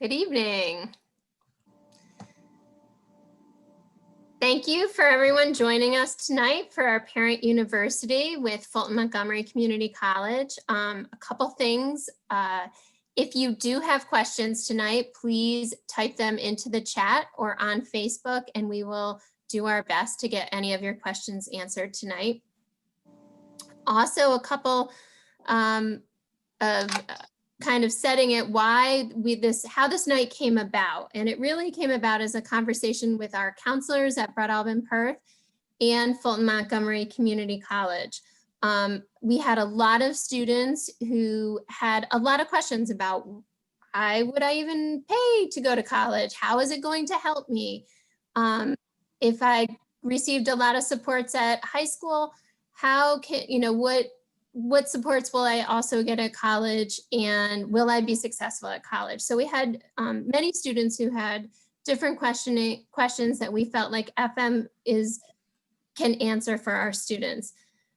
Good evening. Thank you for everyone joining us tonight for our parent university with Fulton Montgomery Community College. A couple things. If you do have questions tonight, please type them into the chat or on Facebook, and we will do our best to get any of your questions answered tonight. Also, a couple of kind of setting it how this night came about. And it really came about as a conversation with our counselors at Brett Albin Perth and Fulton Montgomery Community College. We had a lot of students who had a lot of questions about would I even pay to go to college? How is it going to help me? If I received a lot of supports at high school, how can, what supports will I also get at college, and will I be successful at college? So we had many students who had different questions that we felt like FM can answer for our students.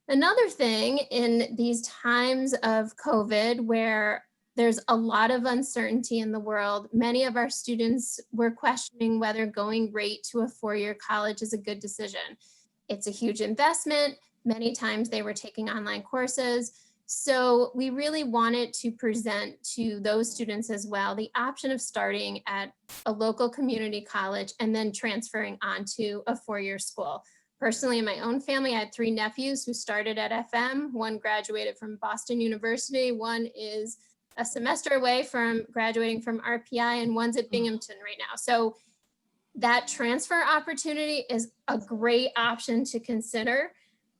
Another thing in these times of COVID, where there's a lot of uncertainty in the world, many of our students were questioning whether going right to a four-year college is a good decision. It's a huge investment. Many times they were taking online courses. So we really wanted to present to those students as well the option of starting at a local community college and then transferring on to a four-year school. Personally, in my own family, I had three nephews who started at FM. One graduated from Boston University. One is a semester away from graduating from RPI, and one's at Binghamton right now. So that transfer opportunity is a great option to consider.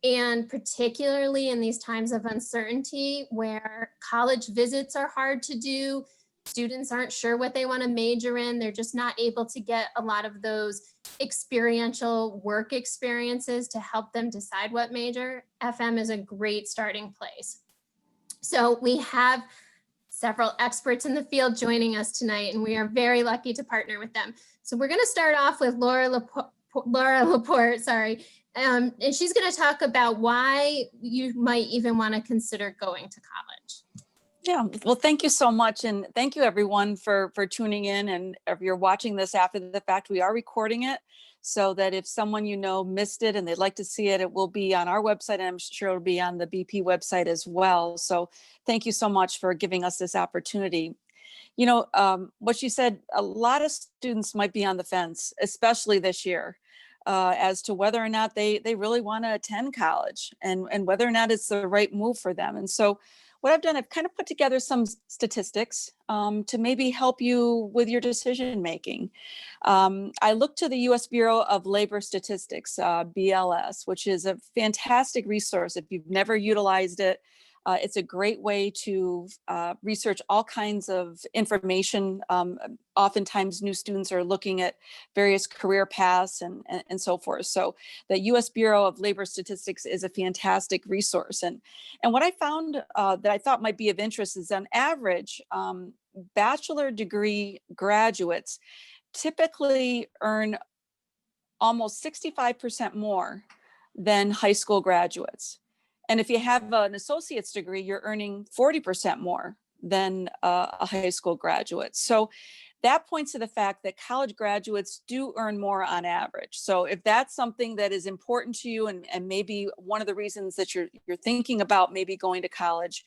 And particularly in these times of uncertainty where college visits are hard to do, students aren't sure what they want to major in, they're just not able to get a lot of those experiential work experiences to help them decide what major. FM is a great starting place. So we have several experts in the field joining us tonight, and we are very lucky to partner with them. So we're going to start off with Laura Laporte, and she's going to talk about why you might even want to consider going to college. Yeah, well, thank you so much. And thank you everyone for tuning in. And if you're watching this after the fact, we are recording it so that if someone missed it and they'd like to see it, it will be on our website, and I'm sure it'll be on the BP website as well. So thank you so much for giving us this opportunity. What you said, a lot of students might be on the fence, especially this year, as to whether or not they really want to attend college and whether or not it's the right move for them. And so what I've done, I've kind of put together some statistics to maybe help you with your decision making. I looked to the U.S. Bureau of Labor Statistics, BLS, which is a fantastic resource. If you've never utilized it, it's a great way to research all kinds of information. Oftentimes new students are looking at various career paths and so forth. So the U.S. Bureau of Labor Statistics is a fantastic resource. And what I found that I thought might be of interest is, on average, bachelor degree graduates typically earn almost 65% more than high school graduates. And if you have an associate's degree, you're earning 40% more than a high school graduate. So that points to the fact that college graduates do earn more on average. So if that's something that is important to you, and maybe one of the reasons that you're thinking about maybe going to college,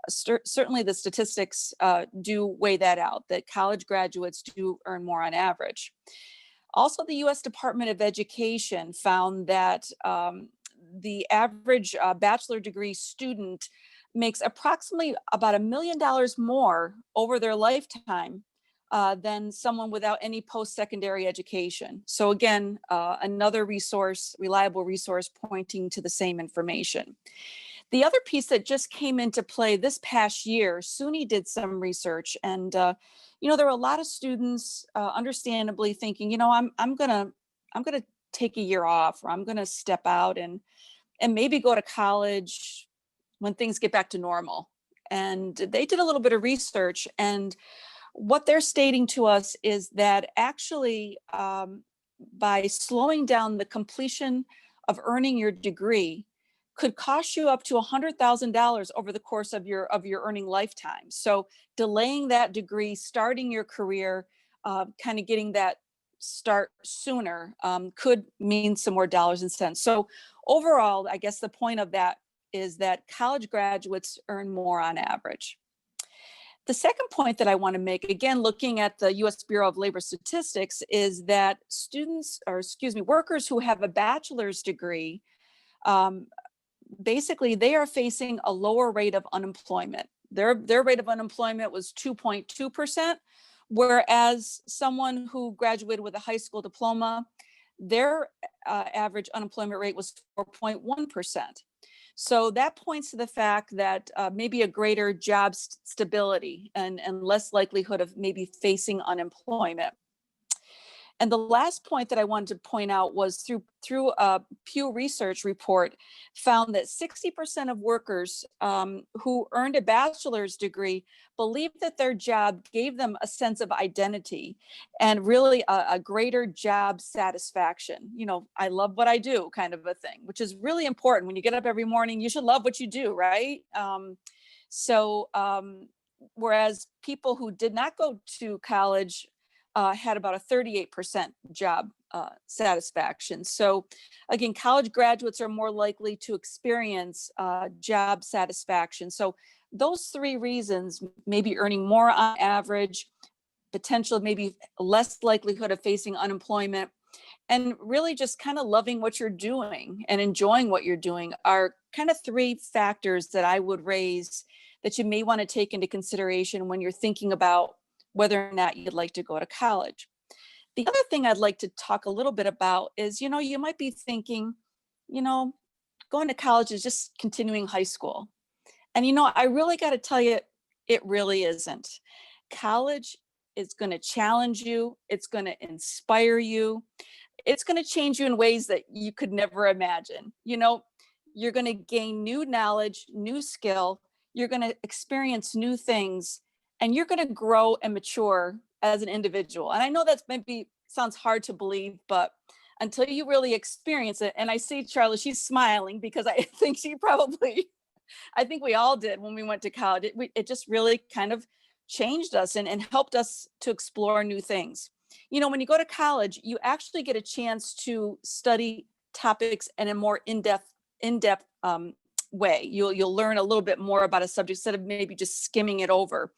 certainly the statistics do weigh that out, that college graduates do earn more on average. Also, the U.S. Department of Education found that the average bachelor degree student makes approximately about $1 million more over their lifetime than someone without any post-secondary education. So again, another resource, reliable resource pointing to the same information. The other piece that just came into play this past year, SUNY did some research, and there were a lot of students understandably thinking, I'm gonna take a year off, or I'm gonna step out and maybe go to college when things get back to normal. And they did a little bit of research, and what they're stating to us is that actually by slowing down the completion of earning your degree, could cost you up to $100,000 over the course of your earning lifetime. So delaying that degree, starting your career, kind of getting that start sooner, could mean some more dollars and cents. So overall, I guess the point of that is that college graduates earn more on average. The second point that I want to make, again, looking at the US Bureau of Labor Statistics, is that workers who have a bachelor's degree, um, basically they are facing a lower rate of unemployment. Their rate of unemployment was 2.2%, whereas someone who graduated with a high school diploma, their average unemployment rate was 4.1%. So that points to the fact that maybe a greater job stability and less likelihood of maybe facing unemployment. And the last point that I wanted to point out was through a Pew Research report found that 60% of workers who earned a bachelor's degree believed that their job gave them a sense of identity and really a greater job satisfaction. You know, I love what I do kind of a thing, which is really important. When you get up every morning, you should love what you do, right? Whereas people who did not go to college had about a 38% job satisfaction. So again, college graduates are more likely to experience job satisfaction. So those three reasons, maybe earning more on average, potential maybe less likelihood of facing unemployment, and really just kind of loving what you're doing and enjoying what you're doing, are kind of three factors that I would raise that you may want to take into consideration when you're thinking about whether or not you'd like to go to college. The other thing I'd like to talk a little bit about is, you might be thinking, going to college is just continuing high school. And, I really got to tell you, it really isn't. College is going to challenge you. It's going to inspire you. It's going to change you in ways that you could never imagine. You're going to gain new knowledge, new skill. You're going to experience new things, and you're going to grow and mature as an individual. And I know that maybe sounds hard to believe, but until you really experience it, and I see Charlie, she's smiling because I think I think we all did when we went to college. It just really kind of changed us and helped us to explore new things. When you go to college, you actually get a chance to study topics in a more in-depth way. You'll learn a little bit more about a subject instead of maybe just skimming it over.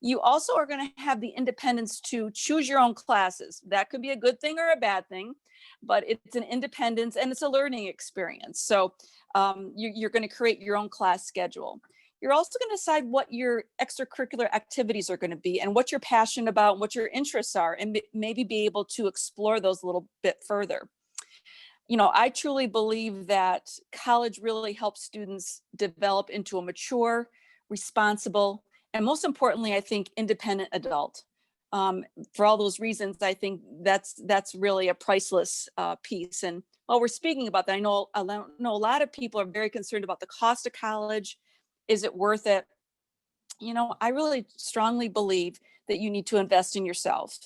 You also are going to have the independence to choose your own classes. That could be a good thing or a bad thing, but it's an independence and it's a learning experience. So you're going to create your own class schedule. You're also going to decide what your extracurricular activities are going to be and what you're passionate about and what your interests are, and maybe be able to explore those a little bit further. I truly believe that college really helps students develop into a mature, responsible, and most importantly, I think, independent adult. For all those reasons, I think that's really a priceless piece. And while we're speaking about that, I know a lot of people are very concerned about the cost of college. Is it worth it? I really strongly believe that you need to invest in yourself,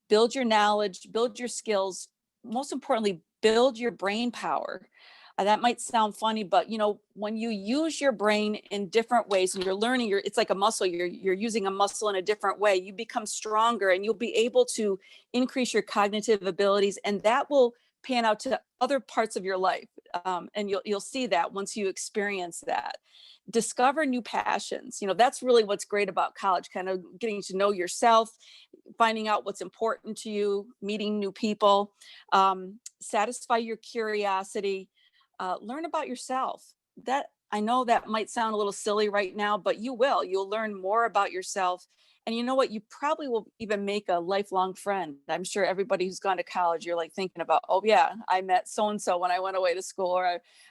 build your knowledge, build your skills, most importantly, build your brain power. That might sound funny, but when you use your brain in different ways and you're learning, it's like a muscle. You're using a muscle in a different way. You become stronger, and you'll be able to increase your cognitive abilities, and that will pan out to other parts of your life. And you'll see that once you experience that. Discover new passions. That's really what's great about college, kind of getting to know yourself, finding out what's important to you, meeting new people, satisfy your curiosity, learn about yourself. That, I know that might sound a little silly right now, but you'll learn more about yourself. And you know what? You probably will even make a lifelong friend. I'm sure everybody who's gone to college, you're like thinking about, oh yeah, I met so-and-so when I went away to school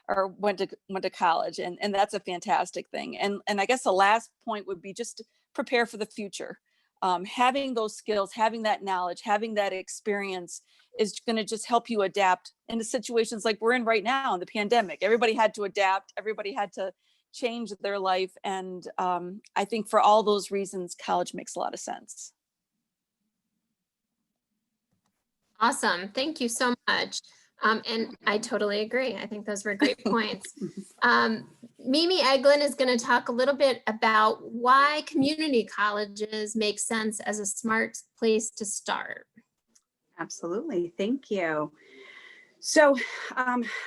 or went to college. And that's a fantastic thing. And I guess the last point would be just to prepare for the future. Having those skills, having that knowledge, having that experience is going to just help you adapt into situations like we're in right now in the pandemic. Everybody had to adapt. Everybody had to change their life. And I think for all those reasons, college makes a lot of sense. Awesome. Thank you so much. And I totally agree. I think those were great points. Mimi Eglin is going to talk a little bit about why community colleges make sense as a smart place to start. Absolutely. Thank you. So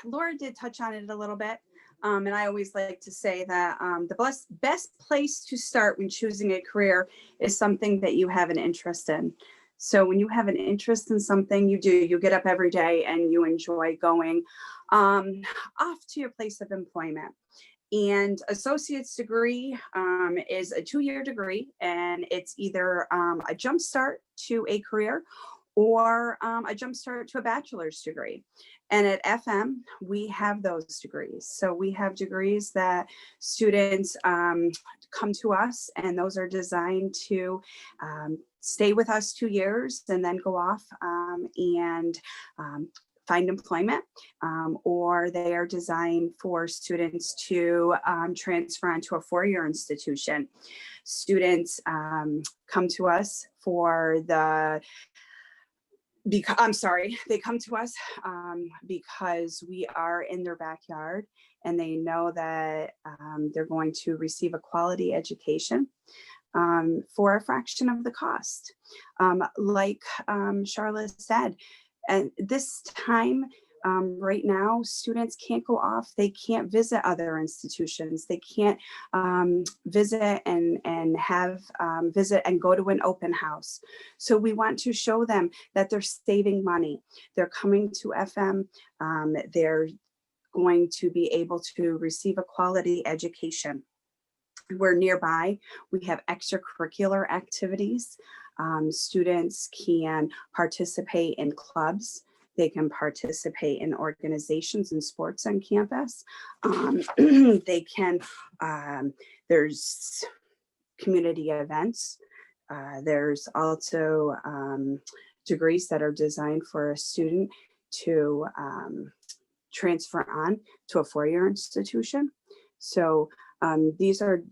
Laura did touch on it a little bit. And I always like to say that the best place to start when choosing a career is something that you have an interest in. So when you have an interest in something you do, you get up every day and you enjoy going off to your place of employment. And associate's degree is a 2-year degree, and it's either a jumpstart to a career or a jumpstart to a bachelor's degree. And at FM, we have those degrees. So we have degrees that students come to us, and those are designed to stay with us 2 years and then go off and find employment, or they are designed for students to transfer onto a 4-year institution. Students come to us for they come to us because we are in their backyard and they know that they're going to receive a quality education for a fraction of the cost. Like Charlotte said, and this time, right now, students can't go off. They can't visit other institutions. They can't visit and have visit and go to an open house. So we want to show them that they're saving money. They're coming to FM. They're going to be able to receive a quality education. We're nearby. We have extracurricular activities. Students can participate in clubs. They can participate in organizations and sports on campus. They can, there's community events. There's also degrees that are designed for a student to transfer on to a 4-year institution. So these are,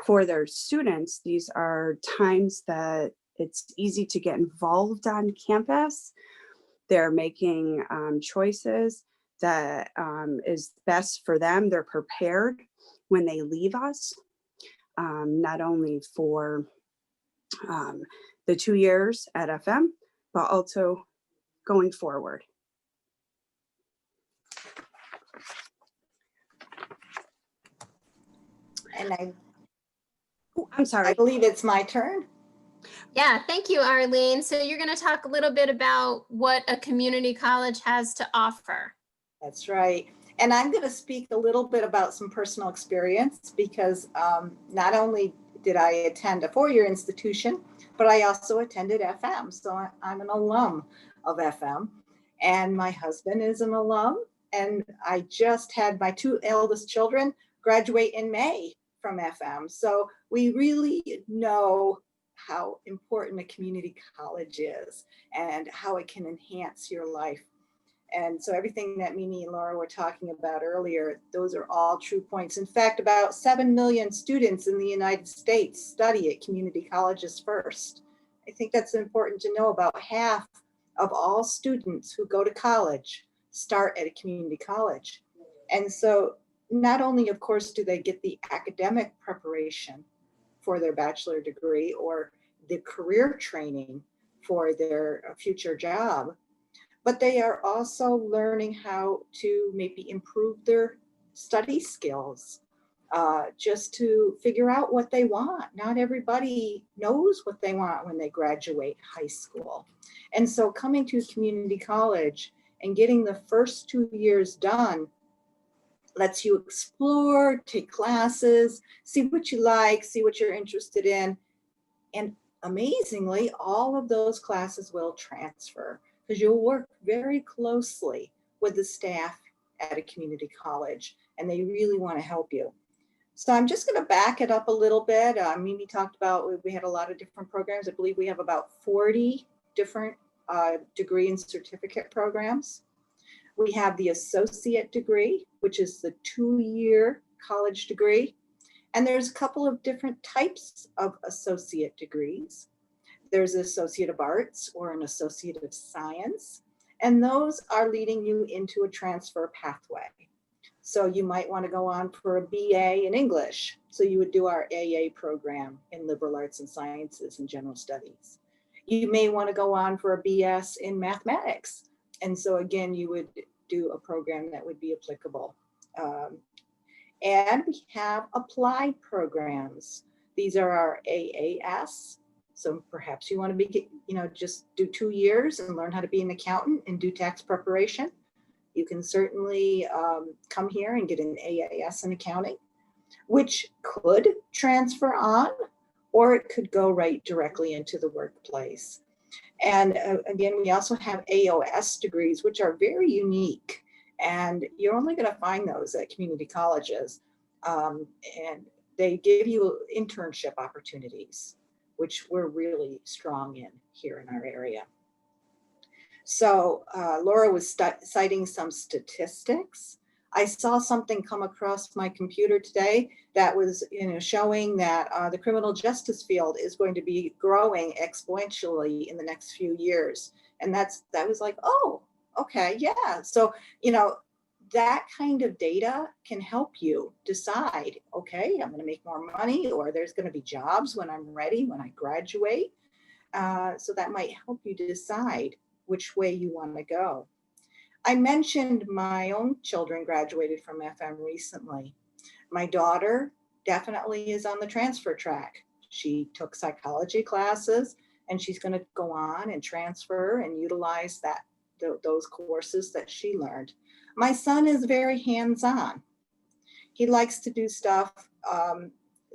for their students, these are times that it's easy to get involved on campus. They're making choices that is best for them. They're prepared when they leave us, not only for the 2 years at FM, but also going forward. And I'm sorry. I believe it's my turn. Yeah, thank you, Arlene. So you're going to talk a little bit about what a community college has to offer. That's right. And I'm going to speak a little bit about some personal experience because not only did I attend a 4-year institution, but I also attended FM. So I'm an alum of FM, and my husband is an alum. And I just had my 2 eldest children graduate in May from FM. So we really know how important a community college is and how it can enhance your life. And so everything that Mimi and Laura were talking about earlier, those are all true points. In fact, about 7 million students in the United States study at community colleges first. I think that's important to know. About half of all students who go to college start at a community college. And so not only, of course, do they get the academic preparation for their bachelor degree or the career training for their future job, but they are also learning how to maybe improve their study skills, just to figure out what they want. Not everybody knows what they want when they graduate high school. And so coming to community college and getting the first 2 years done lets you explore, take classes, see what you like, see what you're interested in. And amazingly, all of those classes will transfer because you'll work very closely with the staff at a community college, and they really want to help you. So I'm just going to back it up a little bit. Mimi talked about, we had a lot of different programs. I believe we have about 40 different degree and certificate programs. We have the associate degree, which is the 2-year college degree. And there's a couple of different types of associate degrees. There's an Associate of Arts or an Associate of Science. And those are leading you into a transfer pathway. So you might want to go on for a BA in English. So you would do our AA program in liberal arts and sciences and general studies. You may want to go on for a BS in mathematics. And so again, you would do a program that would be applicable. And we have applied programs. These are our AAS. So perhaps you want to be, just do 2 years and learn how to be an accountant and do tax preparation. You can certainly come here and get an AAS in accounting, which could transfer on, or it could go right directly into the workplace. And again, we also have AOS degrees, which are very unique. And you're only going to find those at community colleges. And they give you internship opportunities, which we're really strong in here in our area. So Laura was citing some statistics. I saw something come across my computer today that was, showing that the criminal justice field is going to be growing exponentially in the next few years. And that was like, oh, okay, yeah. So, that kind of data can help you decide, okay, I'm going to make more money, or there's going to be jobs when I'm ready, when I graduate. So that might help you decide which way you want to go. I mentioned my own children graduated from FM recently. My daughter definitely is on the transfer track. She took psychology classes, and she's going to go on and transfer and utilize those courses that she learned. My son is very hands-on. He likes to do stuff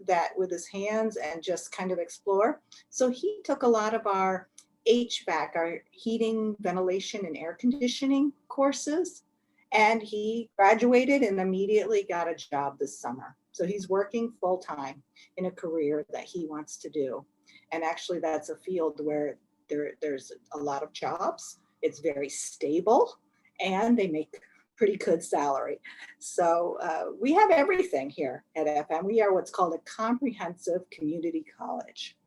that with his hands and just kind of explore. So he took a lot of our HVAC, our heating, ventilation, and air conditioning courses. And he graduated and immediately got a job this summer. So he's working full-time in a career that he wants to do. And actually that's a field where there's a lot of jobs. It's very stable and they make pretty good salary. So we have everything here at FM. We are what's called a comprehensive community college.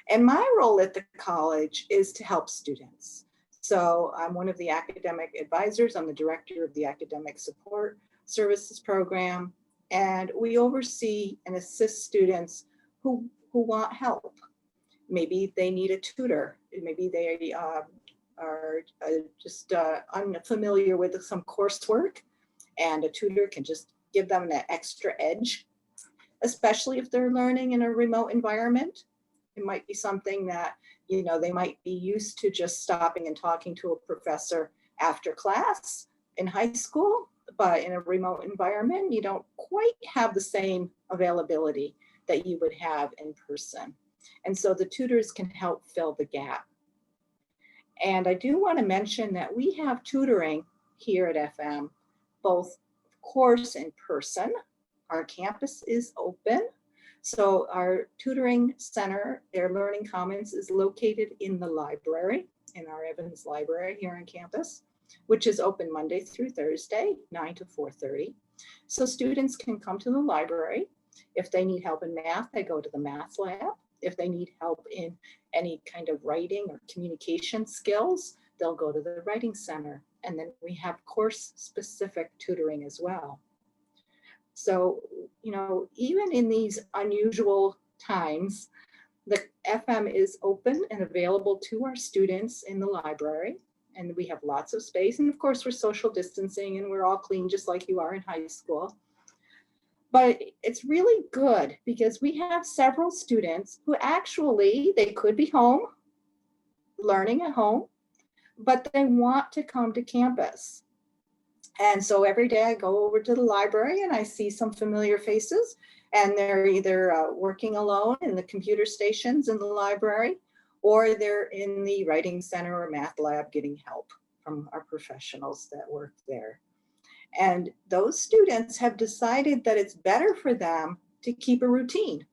And my role at the college is to help students. So I'm one of the academic advisors. I'm the director of the Academic Support Services Program. And we oversee and assist students who want help. Maybe they need a tutor. Maybe they are just unfamiliar with some coursework, and a tutor can just give them that extra edge, especially if they're learning in a remote environment. It might be something that, they might be used to just stopping and talking to a professor after class in high school, but in a remote environment, you don't quite have the same availability that you would have in person. And so the tutors can help fill the gap. And I do want to mention that we have tutoring here at FM, both course in person. Our campus is open. So our tutoring center, their Learning Commons, is located in the library, in our Evans Library here on campus, which is open Monday through Thursday, 9 to 4:30. So students can come to the library. If they need help in math, they go to the math lab. If they need help in any kind of writing or communication skills, they'll go to the writing center. And then we have course-specific tutoring as well. So, even in these unusual times, the FM is open and available to our students in the library. And we have lots of space. And of course, we're social distancing and we're all clean just like you are in high school. But it's really good because we have several students who actually, they could be home, learning at home, but they want to come to campus. And so every day I go over to the library and I see some familiar faces, and they're either working alone in the computer stations in the library, or they're in the writing center or math lab getting help from our professionals that work there. And those students have decided that it's better for them to keep a routine,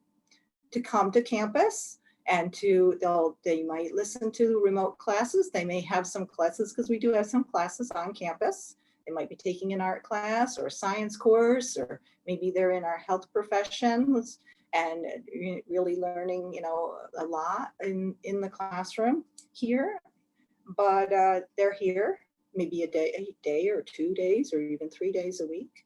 to come to campus, and they might listen to remote classes. They may have some classes, because we do have some classes on campus. They might be taking an art class or a science course, or maybe they're in our health professions and really learning, a lot in the classroom here. but they're here maybe a day or 2 days or even 3 days a week.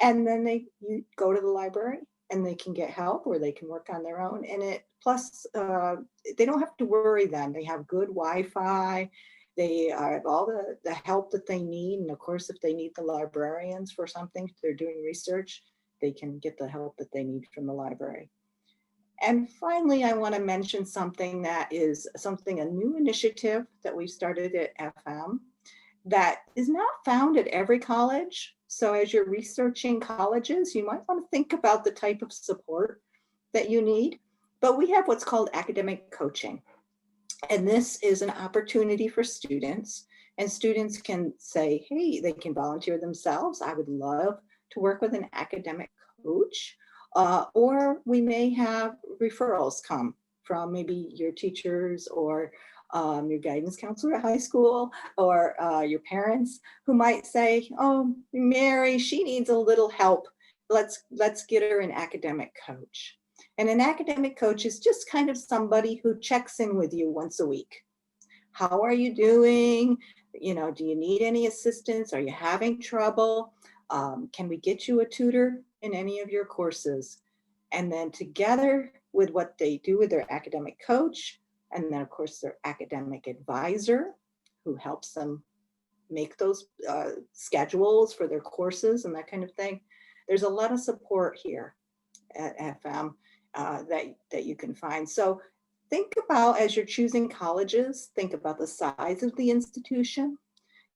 And then you go to the library and they can get help or they can work on their own. And plus they don't have to worry then. They have good Wi-Fi. They have all the help that they need. And of course, if they need the librarians for something, if they're doing research, they can get the help that they need from the library. And finally, I want to mention something that is a new initiative that we started at FM that is not found at every college. So as you're researching colleges, you might want to think about the type of support that you need. But we have what's called academic coaching. And this is an opportunity for students. And students can say, hey, they can volunteer themselves. I would love to work with an academic coach. Or we may have referrals come from maybe your teachers or your guidance counselor at high school or your parents who might say, oh, Mary, she needs a little help. Let's get her an academic coach. And an academic coach is just kind of somebody who checks in with you once a week. How are you doing? You know, do you need any assistance? Are you having trouble? Can we get you a tutor in any of your courses? And then together with what they do with their academic coach, and then of course their academic advisor who helps them make those schedules for their courses and that kind of thing. There's a lot of support here at FM that you can find. So think about, as you're choosing colleges, think about the size of the institution.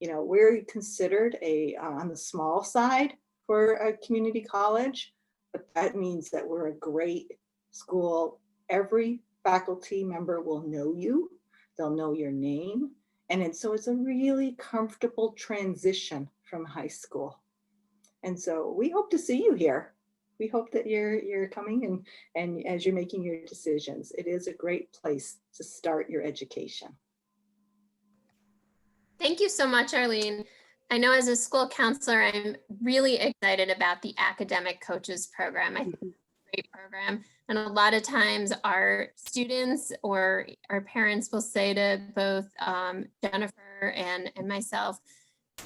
You know, we're considered on the small side for a community college, but that means that we're a great school. Every faculty member will know you. They'll know your name. And so it's a really comfortable transition from high school. And so we hope to see you here. We hope that you're coming and as you're making your decisions, it is a great place to start your education. Thank you so much, Arlene. I know as a school counselor, I'm really excited about the academic coaches program. I think it's a great program. And a lot of times our students or our parents will say to both Jennifer and myself,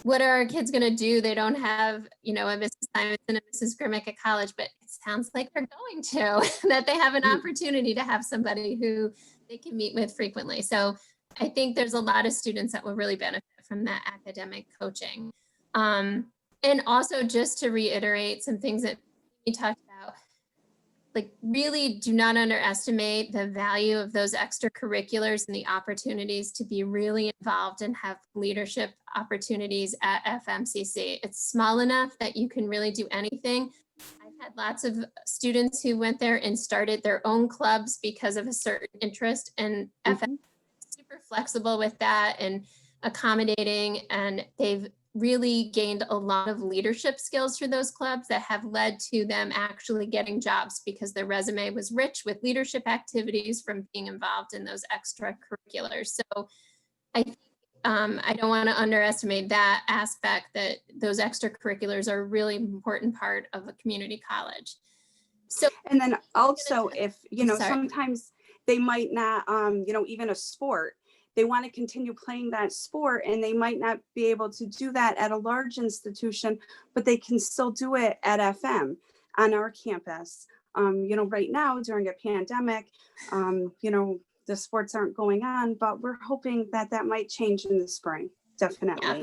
what are our kids going to do? They don't have, you know, a Mrs. Simons and a Mrs. Grimmick at college, but it sounds like they're going to, that they have an opportunity to have somebody who they can meet with frequently. So I think there's a lot of students that will really benefit from that academic coaching. And also just to reiterate some things that we talked about, like really do not underestimate the value of those extracurriculars and the opportunities to be really involved and have leadership opportunities at FMCC. It's small enough that you can really do anything. I've had lots of students who went there and started their own clubs because of a certain interest, and FM is super flexible with that and accommodating, and they've really gained a lot of leadership skills through those clubs that have led to them actually getting jobs because their resume was rich with leadership activities from being involved in those extracurriculars. So I think I don't want to underestimate that aspect, that those extracurriculars are a really important part of a community college. So, and then also if, you know, Sorry. sometimes they might not, you know, even a sport, they want to continue playing that sport and they might not be able to do that at a large institution, but they can still do it at FM on our campus. You know, right now during a pandemic, you know, the sports aren't going on, but we're hoping that that might change in the spring. Definitely. Yeah,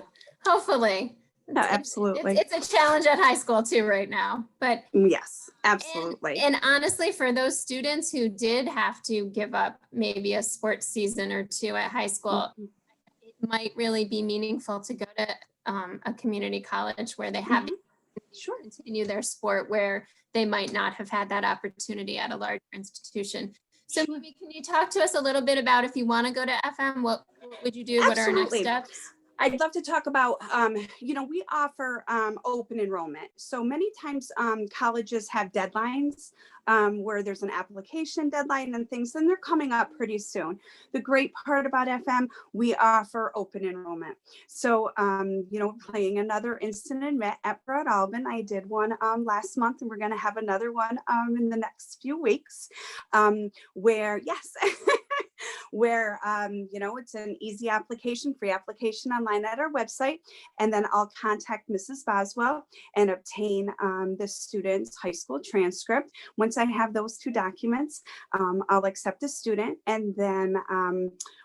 hopefully. Yeah, absolutely. It's a challenge at high school too right now, but Yes, absolutely. And honestly, for those students who did have to give up maybe a sports season or two at high school, it might really be meaningful to go to a community college where they have to continue their sport, where they might not have had that opportunity at a larger institution. So maybe can you talk to us a little bit about, if you want to go to FM, what would you do? What are our next steps? I'd love to talk about, you know, we offer open enrollment. So many times colleges have deadlines where there's an application deadline and things, and they're coming up pretty soon. The great part about FM, we offer open enrollment. So, you know, playing another instant admit at Broad Alban. I did one last month, and we're going to have another one in the next few weeks where, yes, where, it's an easy application, free application online at our website. And then I'll contact Mrs. Boswell and obtain the student's high school transcript. Once I have those two documents, I'll accept the student, and then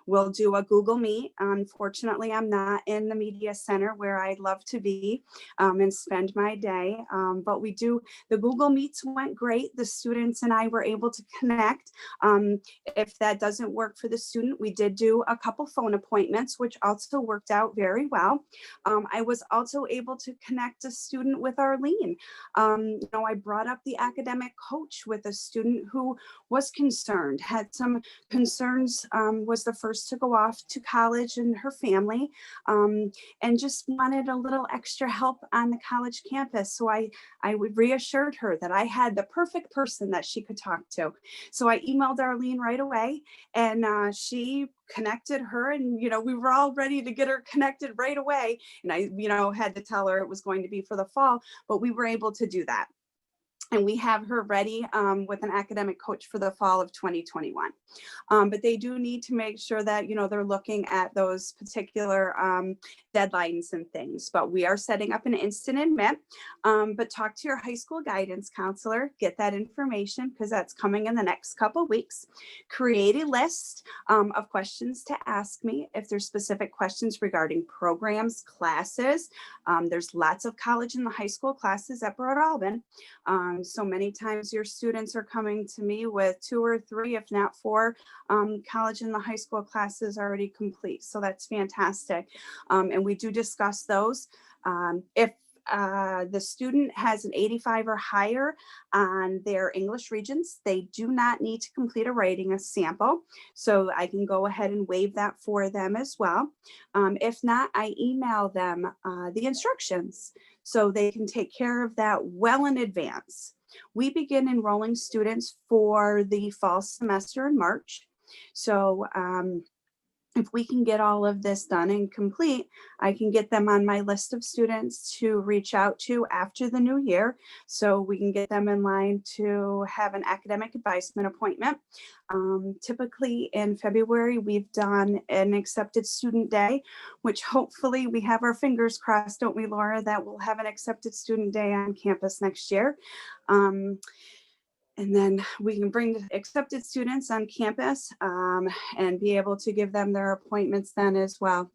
we'll do a Google Meet. Unfortunately, I'm not in the media center where I'd love to be and spend my day, but the Google Meets went great. The students and I were able to connect. If that doesn't work for the student, we did do a couple phone appointments, which also worked out very well. I was also able to connect a student with Arlene. I brought up the academic coach with a student who was concerned, had some concerns, was the first to go off to college and her family, and just wanted a little extra help on the college campus. So I would reassured her that I had the perfect person that she could talk to. So I emailed Arlene right away, and she connected her, and we were all ready to get her connected right away. And I had to tell her it was going to be for the fall, but we were able to do that. And we have her ready with an academic coach for the fall of 2021. But they do need to make sure that, they're looking at those particular deadlines and things. But we are setting up an instant admit. But talk to your high school guidance counselor, get that information, because that's coming in the next couple of weeks. Create a list of questions to ask me if there's specific questions regarding programs, classes. There's lots of college and the high school classes at Broad Alban. So many times your students are coming to me with 2 or 3, if not 4, college and the high school classes already complete. So that's fantastic. And we do discuss those. If the student has an 85 or higher on their English Regents, they do not need to complete a writing sample. So I can go ahead and waive that for them as well. If not, I email them the instructions so they can take care of that well in advance. We begin enrolling students for the fall semester in March. So if we can get all of this done and complete, I can get them on my list of students to reach out to after the new year, so we can get them in line to have an academic advisement appointment. Typically in February, we've done an accepted student day, which hopefully we have our fingers crossed, don't we, Laura, that we'll have an accepted student day on campus next year. And then we can bring the accepted students on campus and be able to give them their appointments then as well,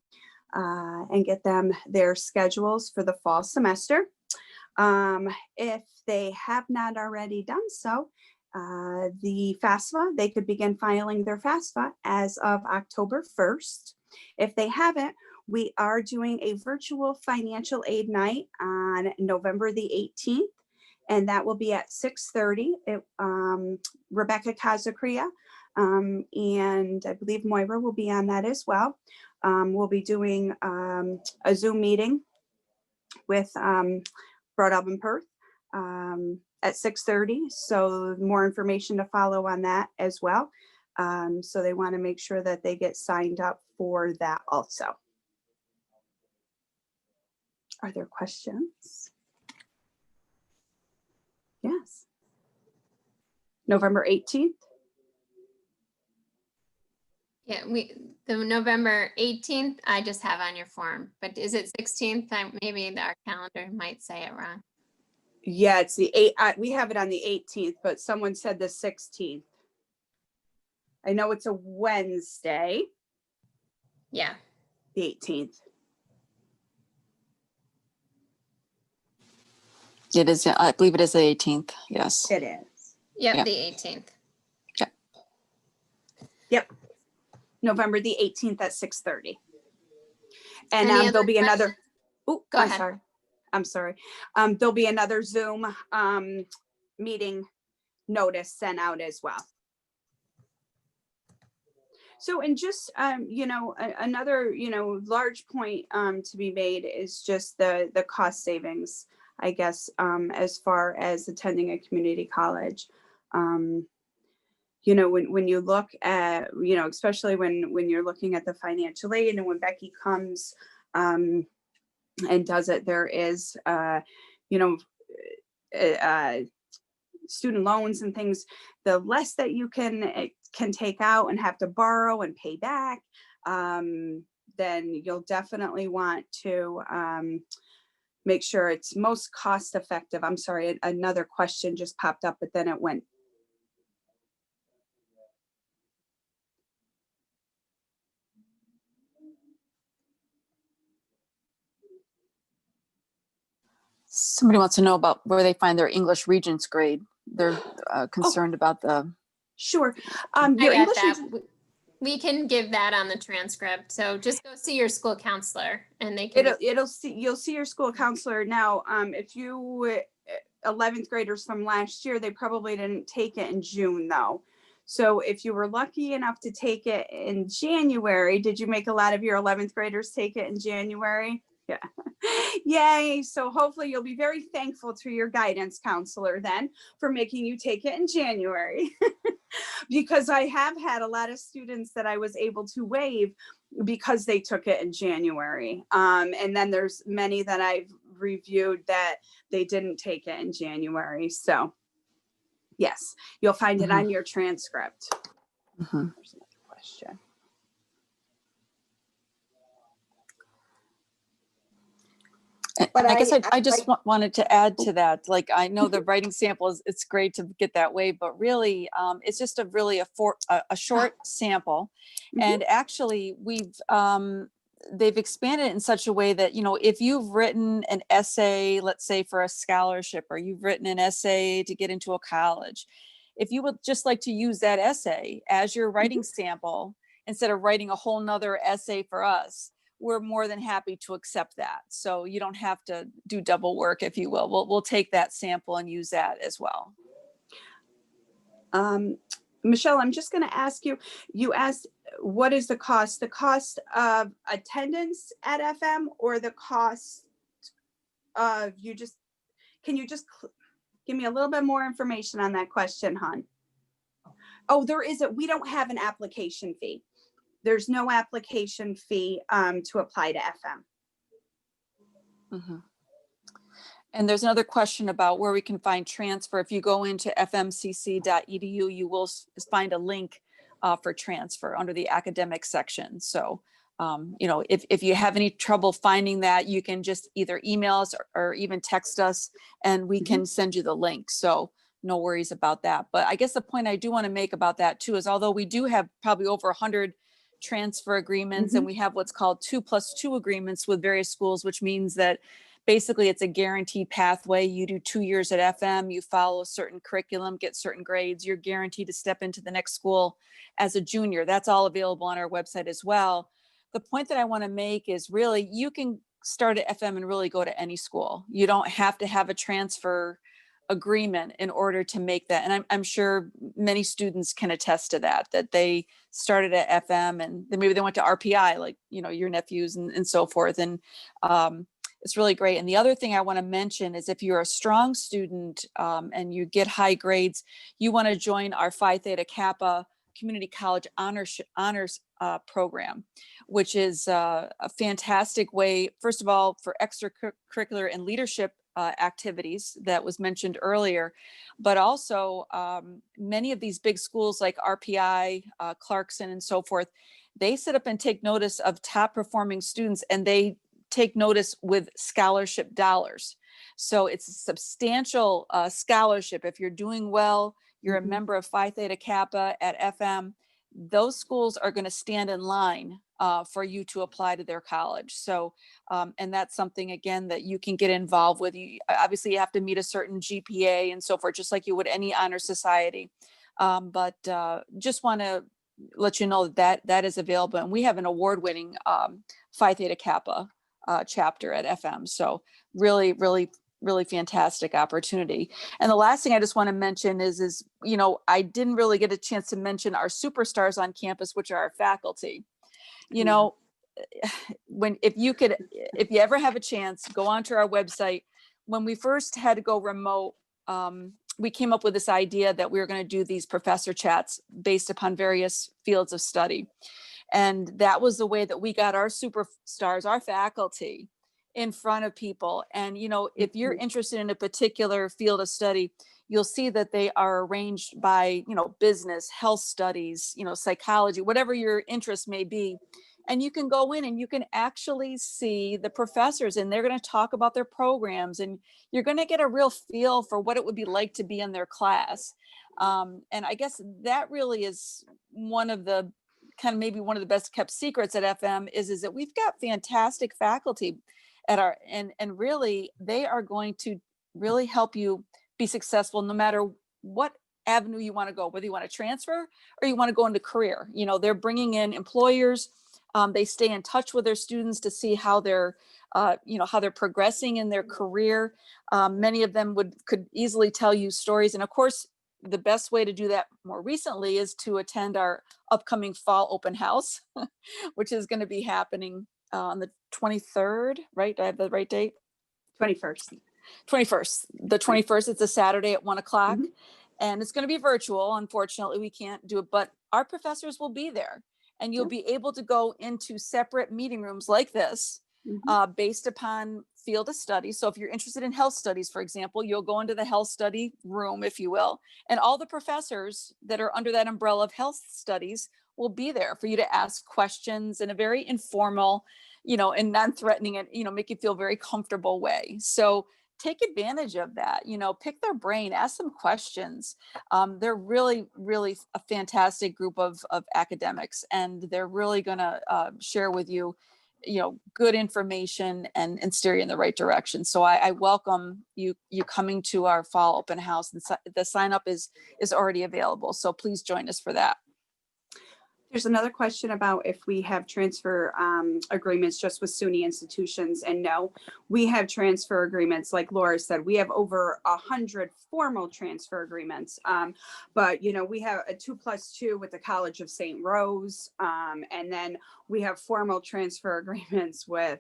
and get them their schedules for the fall semester. If they have not already done so, the FAFSA, they could begin filing their FAFSA as of October 1st. If they haven't, we are doing a virtual financial aid night on November the 18th. And that will be at 6:30. Rebecca Kazakria and I believe Moira will be on that as well. We'll be doing a Zoom meeting with Broad Alban Perth at 6:30. So more information to follow on that as well. So they want to make sure that they get signed up for that also. Are there questions? Yes. November 18th. Yeah, the November 18th, I just have on your form, but is it 16th? Maybe our calendar might say it wrong. Yeah, it's the 8th. We have it on the 18th, but someone said the 16th. I know it's a Wednesday. Yeah. The 18th. It is, I believe it is the 18th. Yes. It is. Yep, Yeah. the 18th. Yep. November the 18th at 6:30. And Any other there'll be another. questions? Oh, Go I'm ahead. sorry. I'm sorry. There'll be another Zoom meeting notice sent out as well. So, and just, another, large point to be made is just the cost savings, I guess, as far as attending a community college. When you look at, especially when you're looking at the financial aid, and when Becky comes and does it, there is, student loans and things, the less that you can can take out and have to borrow and pay back, then you'll definitely want to make sure it's most cost effective. I'm sorry, another question just popped up, but then it went. Somebody wants to know about where they find their English Regents grade. They're concerned about the. Sure. I Your got English that. Regents- We can give that on the transcript. So just go see your school counselor and they can. you'll see your school counselor. Now, if you 11th graders from last year, they probably didn't take it in June though. So if you were lucky enough to take it in January, did you make a lot of your 11th graders take it in January? Yeah. Yay. So hopefully you'll be very thankful to your guidance counselor then for making you take it in January. Because I have had a lot of students that I was able to waive because they took it in January. And then there's many that I've reviewed that they didn't take it in January. So yes, you'll find it on your transcript. There's another question. But I guess I I just wanted to add to that. Like, I know the writing sample is, it's great to get that way, but really, it's just a short sample. And actually they've expanded it in such a way that, if you've written an essay, let's say for a scholarship, or you've written an essay to get into a college, if you would just like to use that essay as your writing sample, instead of writing a whole nother essay for us, we're more than happy to accept that. So you don't have to do double work, if you will. We'll take that sample and use that as well. Michelle, I'm just going to ask you, you asked, what is the cost? The cost of attendance at FM, or the cost of can you just give me a little bit more information on that question, hon? Oh, we don't have an application fee. There's no application fee to apply to FM. And there's another question about where we can find transfer. If you go into fmcc.edu, you will find a link for transfer under the academic section. So, if you have any trouble finding that, you can just either email us or even text us, and we can send you the link. So no worries about that. But I guess the point I do want to make about that too is, although we do have probably over 100 transfer agreements, and we have what's called 2+2 agreements with various schools, which means that basically it's a guaranteed pathway. You do 2 years at FM, you follow a certain curriculum, get certain grades, you're guaranteed to step into the next school as a junior. That's all available on our website as well. The point that I want to make is, really, you can start at FM and really go to any school. You don't have to have a transfer agreement in order to make that. And I'm sure many students can attest to that they started at FM and then maybe they went to RPI, like, your nephews and so forth. And it's really great. And the other thing I want to mention is, if you're a strong student and you get high grades, you want to join our Phi Theta Kappa Community College Honors program, which is a fantastic way, first of all, for extracurricular and leadership activities that was mentioned earlier, but also many of these big schools like RPI, Clarkson, and so forth, they sit up and take notice of top performing students, and they take notice with scholarship dollars. So it's a substantial scholarship. If you're doing well, you're a member of Phi Theta Kappa at FM, those schools are going to stand in line for you to apply to their college. So, and that's something, again, that you can get involved with. Obviously, you have to meet a certain GPA and so forth, just like you would any honor society. But just want to let you know that that is available. And we have an award-winning Phi Theta Kappa chapter at FM. So really, really, really fantastic opportunity. And the last thing I just want to mention is, I didn't really get a chance to mention our superstars on campus, which are our faculty. If you ever have a chance, go onto our website. When we first had to go remote, we came up with this idea that we were going to do these professor chats based upon various fields of study. And that was the way that we got our superstars, our faculty, in front of people. And, if you're interested in a particular field of study, you'll see that they are arranged by, business, health studies, psychology, whatever your interest may be. And you can go in and you can actually see the professors, and they're going to talk about their programs, and you're going to get a real feel for what it would be like to be in their class. And I guess that really is one of the maybe one of the best kept secrets at FM is that we've got fantastic faculty at and really they are going to really help you be successful no matter what avenue you want to go, whether you want to transfer or you want to go into career. They're bringing in employers. They stay in touch with their students to see how they're how they're progressing in their career. Many of them could easily tell you stories. And of course, the best way to do that more recently is to attend our upcoming fall open house, which is going to be happening on the 23rd, right? Do I have the right date? 21st. 21st. The 21st, it's a Saturday at 1:00. Mhm. And it's going to be virtual. Unfortunately, we can't do it, but our professors will be there. And you'll be able to go into separate meeting rooms like this based upon field of study. So if you're interested in health studies, for example, you'll go into the health study room, if you will, and all the professors that are under that umbrella of health studies will be there for you to ask questions in a very informal, and non-threatening and, make you feel very comfortable way. So take advantage of that, pick their brain, ask them questions. They're really, really a fantastic group of academics, and they're really going to share with you, good information and steer you in the right direction. So I welcome you coming to our fall open house. The sign up is already available. So please join us for that. There's another question about if we have transfer agreements just with SUNY institutions. And no, we have transfer agreements. Like Laura said, we have over 100 formal transfer agreements. But, we have a 2+2 with the College of St. Rose. And then we have formal transfer agreements with,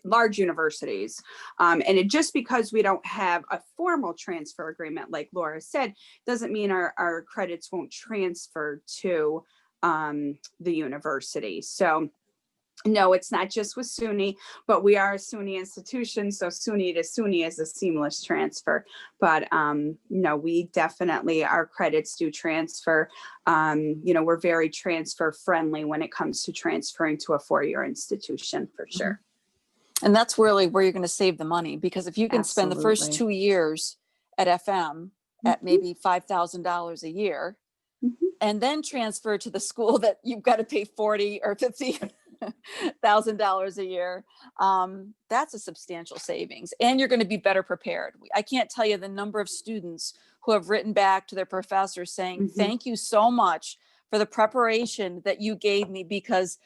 large universities. And just because we don't have a formal transfer agreement, like Laura said, doesn't mean our credits won't transfer to the university. So no, it's not just with SUNY, but we are a SUNY institution. So SUNY to SUNY is a seamless transfer. But no, we definitely, our credits do transfer. We're very transfer friendly when it comes to transferring to a four-year institution for sure. And that's really where you're going to save the money, because if you can spend the first Absolutely. 2 years at FM at maybe $5,000 a year, and then transfer to the school that you've got to pay $40,000 or $50,000 a year, that's a substantial savings, and you're going to be better prepared. I can't tell you the number of students who have written back to their professors saying, thank you so much for the preparation that you gave me, because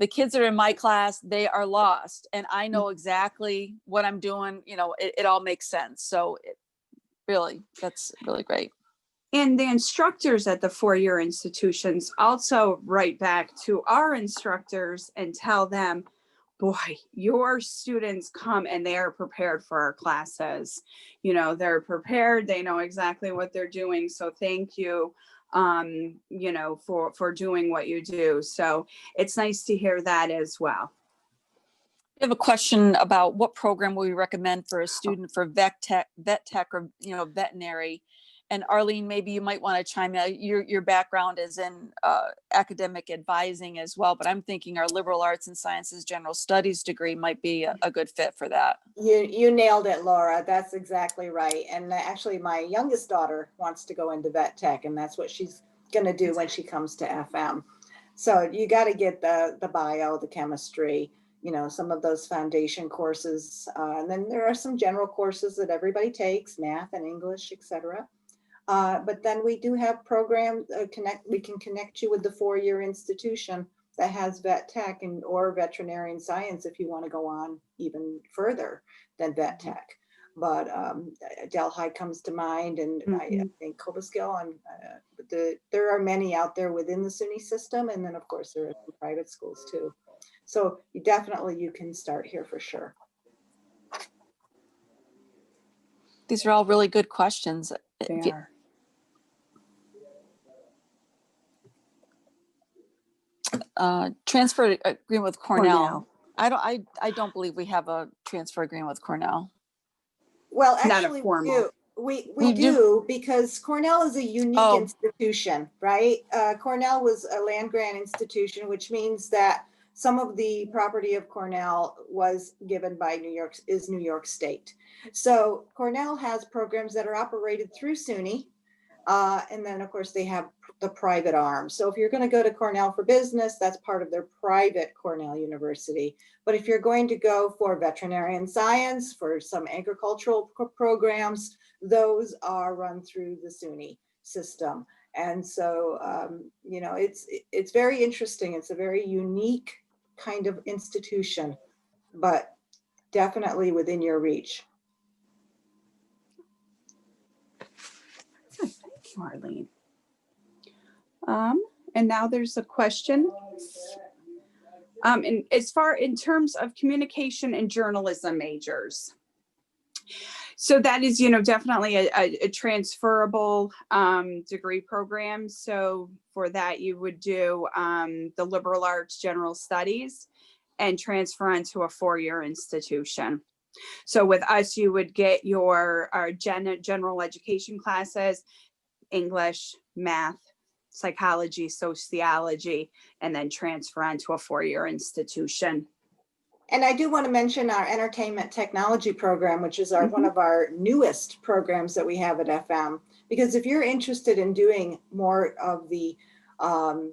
the kids that are in my class, they are lost, and I know exactly what I'm doing. It all makes sense. So that's really great. And the instructors at the four-year institutions also write back to our instructors and tell them, boy, your students come and they are prepared for our classes. They're prepared. They know exactly what they're doing. So thank you, for doing what you do. So it's nice to hear that as well. I have a question about what program we recommend for a student for vet tech or veterinary. And Arlene, maybe you might want to chime in. Your background is in academic advising as well, but I'm thinking our liberal arts and sciences general studies degree might be a good fit for that. You nailed it, Laura. That's exactly right. And actually, my youngest daughter wants to go into vet tech, and that's what she's going to do when she comes to FM. So you got to get the bio, the chemistry, some of those foundation courses. And then there are some general courses that everybody takes, math and English, etc. But then we do have programs, we can connect you with the four-year institution that has vet tech or veterinarian science if you want to go on even further than vet tech. But Delhi comes to mind, and I think Cobleskill. There are many out there within the SUNY system, and then of course there are some private schools too. So you can start here for sure. These are all really good questions. They are. Transfer agreement with Cornell. I don't believe we have a transfer agreement with Cornell. Well, Not a actually, we formal. do. We We do. do, because Cornell is a unique Oh. institution, right? Cornell was a land grant institution, which means that some of the property of Cornell was given by New York State. So Cornell has programs that are operated through SUNY. And then, of course, they have the private arm. So if you're going to go to Cornell for business, that's part of their private Cornell University. But if you're going to go for veterinarian science, for some agricultural programs, those are run through the SUNY system. And so, you know, it's very interesting. It's a very unique kind of institution, but definitely within your reach. Thank you, Arlene. And now there's a question. And in terms of communication and journalism majors. So that is, you know, definitely a transferable degree program. So for that, you would do the liberal arts general studies and transfer into a four-year institution. So with us, you would get our general education classes, English, math, psychology, sociology, and then transfer onto a four-year institution. And I do want to mention our entertainment technology program, which is one of our newest programs that we have at FM. Because if you're interested in doing more of the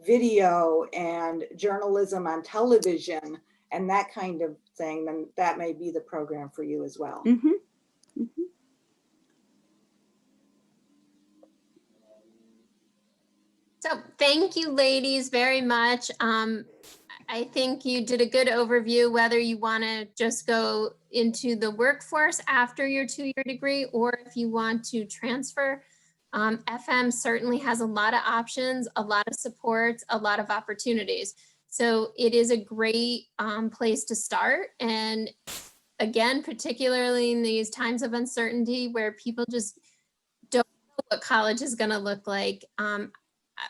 video and journalism on television and that kind of thing, then that may be the program for you as well. So thank you, ladies, very much. I think you did a good overview, whether you want to just go into the workforce after your two-year degree, or if you want to transfer. FM certainly has a lot of options, a lot of supports, a lot of opportunities. So it is a great place to start. And again, particularly in these times of uncertainty where people just don't know what college is going to look like.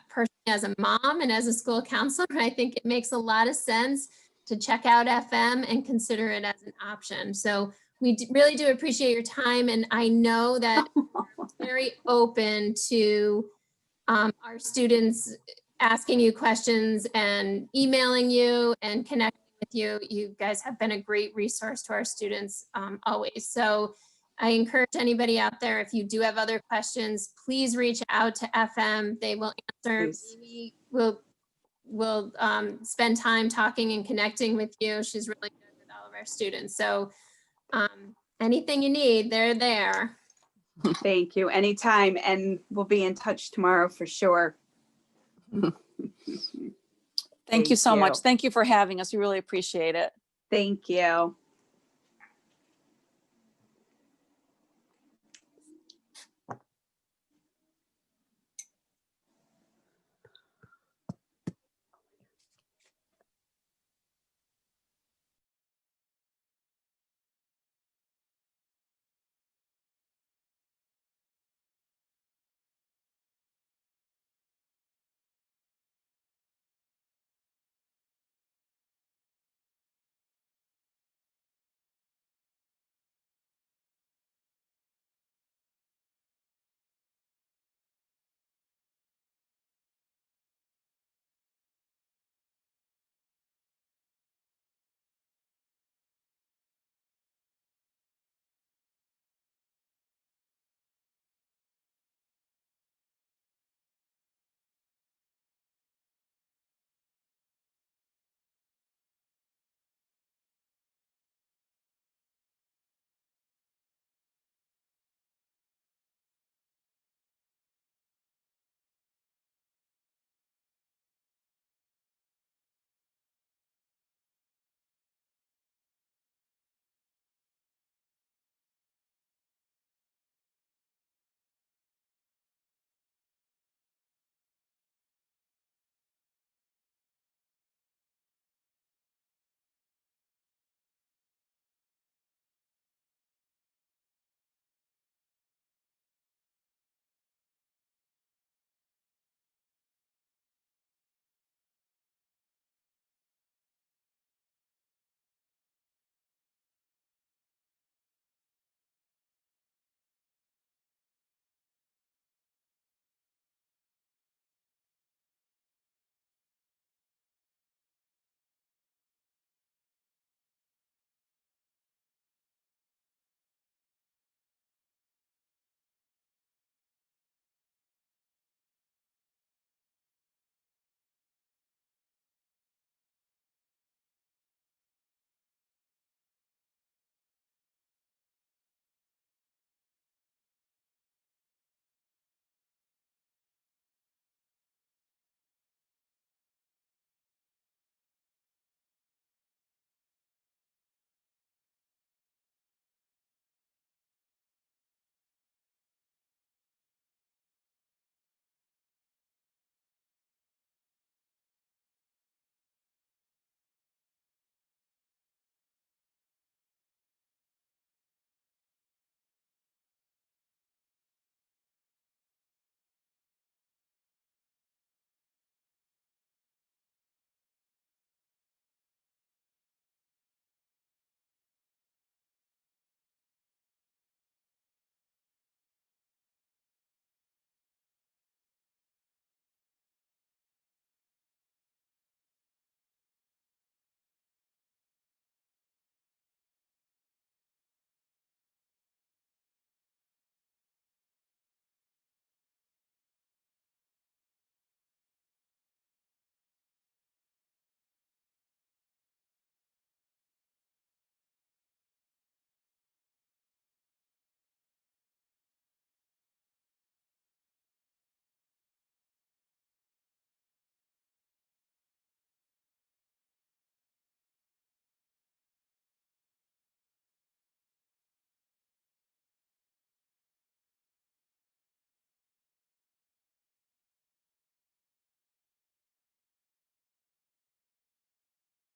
Personally, as a mom and as a school counselor, I think it makes a lot of sense to check out FM and consider it as an option. So we really do appreciate your time. And I know that it's very open to our students asking you questions and emailing you and connecting with you. You guys have been a great resource to our students always. So I encourage anybody out there, if you do have other questions, please reach out to FM. They will answer. Maybe we'll spend time talking and connecting with you. She's really good with all of our students. So anything you need, they're there. Thank you. Anytime. And we'll be in touch tomorrow for sure. Thank you so much. Thank you for having us. We really appreciate it. Thank you.